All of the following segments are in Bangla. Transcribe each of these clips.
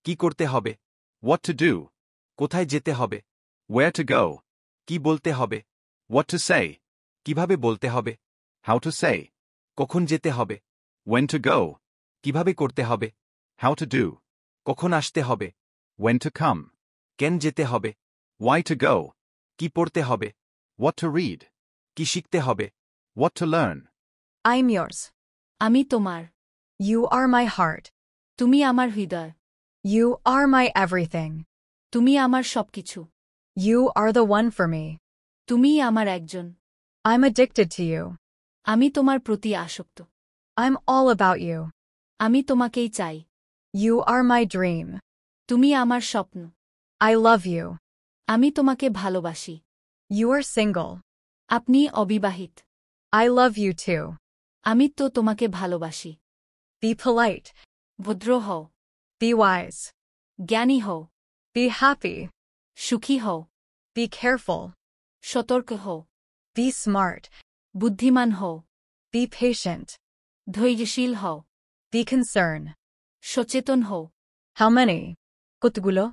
কি করতে হবে? What to do? কোথায় যেতে হবে? Where to go? কি বলতে হবে? What to say? কিভাবে বলতে হবে? How to say? কখন যেতে হবে? When to go? কিভাবে করতে হবে? How to do? কখন আসতে হবে? When to come? কেন যেতে হবে? Why to go? কি পড়তে হবে? What to read? কি শিখতে হবে? What to learn? I'm yours. আমি তোমার। You are my heart. তুমি আমার হৃদয়। You are my everything. তুমি আমার সবকিছু। You are the one for me. তুমিই আমার একজন। I'm addicted to you. আমি তোমার প্রতি আসক্ত। I'm all about you. আমি তোমাকেই চাই। You are my dream. তুমি আমার স্বপ্ন। I love you. আমি তোমাকে ভালোবাসি। You are single. আপনি অবিবাহিত। I love you too. আমি তো তোমাকে ভালোবাসি। Be polite. ভদ্র হও। Be wise. জ্ঞানী হও। Be happy. সুখী হও। Be careful. সতর্ক হও। Be smart. বুদ্ধিমান হও। Be patient. ধৈর্যশীল হও। Be concerned. সচেতন হও। How many? কতগুলো?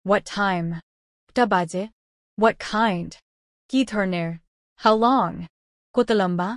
What time? টা বাজে। What kind? কি ধরনের? How long? কত লম্বা?